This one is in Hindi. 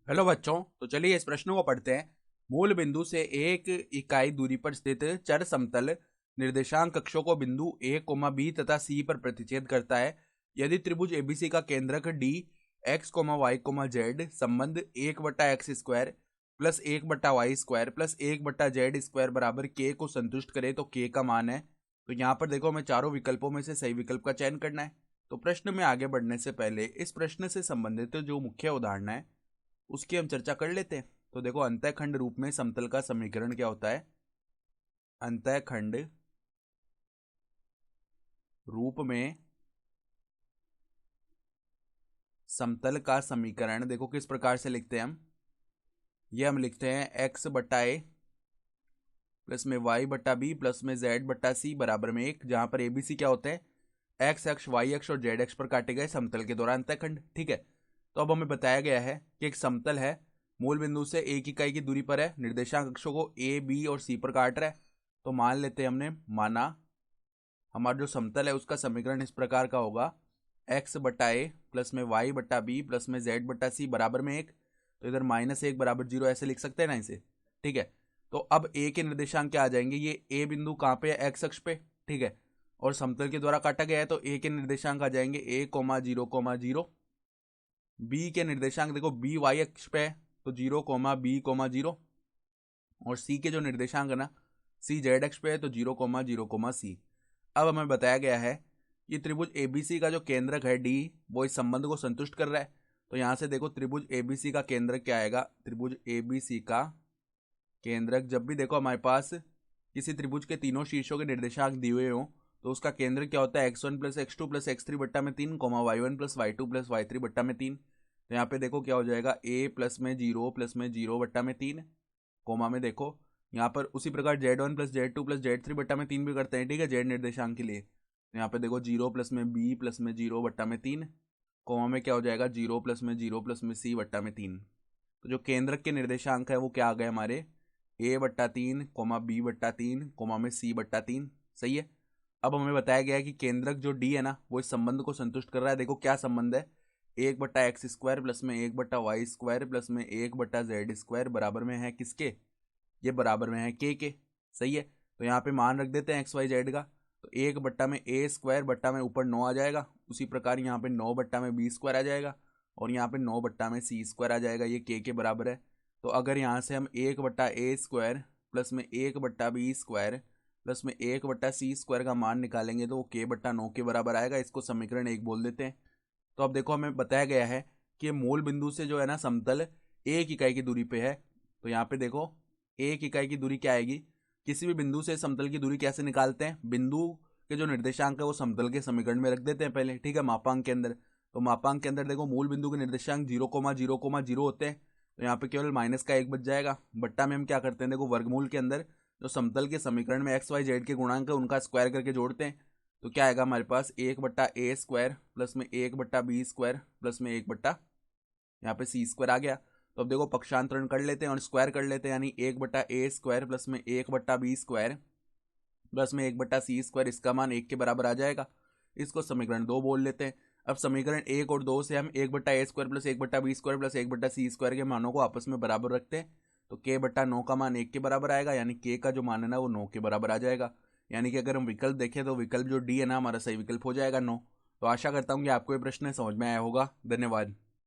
हेलो बच्चों, तो चलिए इस प्रश्न को पढ़ते हैं। मूल बिंदु से एक इकाई दूरी पर स्थित चर समतल निर्देशांक कक्षों को बिंदु ए कोमा बी तथा सी पर प्रतिच्छेद करता है। यदि त्रिभुज एबीसी का केंद्रक D X comma Y comma Z संबंध 1/x² plus 1/y² plus 1/z² बराबर के को संतुष्ट करे तो के का मान है। तो यहाँ पर देखो, हमें चारों विकल्पों में से सही विकल्प का चयन करना है। तो प्रश्न में आगे बढ़ने से पहले इस प्रश्न से संबंधित जो मुख्य उदाहरण है उसकी हम चर्चा कर लेते हैं। तो देखो, अंतःखंड रूप में समतल का समीकरण क्या होता है। अंतःखंड रूप में समतल का समीकरण देखो किस प्रकार से लिखते हैं हम लिखते हैं एक्स बटा ए प्लस में वाई बटा बी प्लस में जेड बटा सी बराबर में 1, जहां पर एबीसी क्या होते हैं, एक्स अक्ष वाई अक्ष और जेड अक्ष पर काटे गए समतल के दौरान अंतःखंड। ठीक है, तो अब हमें बताया गया है कि एक समतल है, मूल बिंदु से एक इकाई की दूरी पर है, निर्देशांक अक्षों को ए बी और सी पर काट रहा है। तो मान लेते हैं, हमने माना हमारा जो समतल है उसका समीकरण इस प्रकार का होगा, एक्स बटा ए प्लस में वाई बटा बी प्लस में जेड बटा सी बराबर में 1। तो इधर -1 बराबर 0 ऐसे लिख सकते हैं ना इसे। ठीक है, तो अब ए के निर्देशांक क्या आ जाएंगे, ये ए बिंदु कहाँ पे है, एक्स अक्ष पे। ठीक है, और समतल के द्वारा काटा गया है तो ए के निर्देशांक आ जाएंगे a,0,0। बी के निर्देशांक देखो बी वाई अक्ष पे है तो 0,b,0, और सी के जो निर्देशांक है ना, सी जेड अक्ष पे है तो 0,0,c। अब हमें बताया गया है कि त्रिभुज एबीसी का जो केंद्रक है डी वो इस संबंध को संतुष्ट कर रहा है। तो यहां से देखो, त्रिभुज एबीसी का केंद्रक क्या आएगा, त्रिभुज एबीसी का केंद्रक जब भी देखो हमारे पास किसी त्रिभुज के तीनों शीर्षों के निर्देशांक दिए हुए हो तो उसका केंद्र क्या होता है, x1 plus x2 plus x3 बट्टा में 3, y1 plus y2 plus y3 बट्टा में 3। तो यहाँ पे देखो क्या हो जाएगा, a प्लस में 0 बट्टा में 3, कोमा में देखो यहाँ पर उसी प्रकार z1 plus z2 plus z3 बट्टा में 3 भी करते हैं। ठीक है, z निर्देशांक के लिए यहाँ पे देखो 0 प्लस में b प्लस में 0 बट्टा में 3, कोमा में क्या हो जाएगा 0 प्लस में 0 प्लस में c बट्टा में 3। तो जो केंद्रक के निर्देशांक है वो क्या आ गए हमारे, a/3, b/3, कोमा में c/3। सही है, अब हमें बताया गया है कि केंद्रक जो डी है ना वो इस संबंध को संतुष्ट कर रहा है। देखो क्या संबंध है, 1/x² प्लस में 1/y² प्लस में 1/z² बराबर में है किसके, ये बराबर में है के। सही है, तो यहाँ पे मान रख देते हैं एक्स वाई जेड का। तो 1/a² बट्टा में ऊपर 9 आ जाएगा, उसी प्रकार यहाँ पे 9/b² आ जाएगा, और यहाँ पे 9/c² आ जाएगा, ये के बराबर है। तो अगर यहाँ से हम 1/a² प्लस में 1/b² प्लस में 1/c² का मान निकालेंगे तो वो k/9 के बराबर आएगा। इसको समीकरण 1 बोल देते हैं। तो अब देखो, हमें बताया गया है कि मूल बिंदु से जो है ना समतल एक इकाई की दूरी पे है। तो यहाँ पे देखो, एक इकाई की दूरी क्या आएगी, किसी भी बिंदु से समतल की दूरी कैसे निकालते हैं, बिंदु के जो निर्देशांक है वो समतल के समीकरण में रख देते हैं पहले। ठीक है, मापांक के अंदर। तो मापांक के अंदर देखो, मूल बिंदु के निर्देशांक 0,0,0 होते हैं, तो यहाँ पे केवल माइनस का 1 बच जाएगा। बट्टा में हम क्या करते हैं, देखो वर्गमूल के अंदर जो समतल के समीकरण में एक्स वाई जेड के गुणांक है उनका स्क्वायर करके जोड़ते हैं। तो क्या आएगा हमारे पास, 1/a² प्लस में 1/b² प्लस में 1/ यहाँ पे c² आ गया। तो अब देखो पक्षांतरण कर लेते हैं और स्क्वायर कर लेते हैं, यानी 1/a² प्लस में 1/b² प्लस में 1/c², इसका मान 1 के बराबर आ जाएगा। इसको समीकरण 2 बोल लेते हैं। अब समीकरण 1 और 2 से हम 1/a² plus 1/b² plus 1/c² के मानों को आपस में बराबर रखते हैं। तो k/9 का मान 1 के बराबर आएगा, यानी k का जो मान है ना वो 9 के बराबर आ जाएगा। यानी कि अगर हम विकल्प देखें तो विकल्प जो डी है ना हमारा सही विकल्प हो जाएगा 9। तो आशा करता हूँ कि आपको ये प्रश्न समझ में आया होगा। धन्यवाद।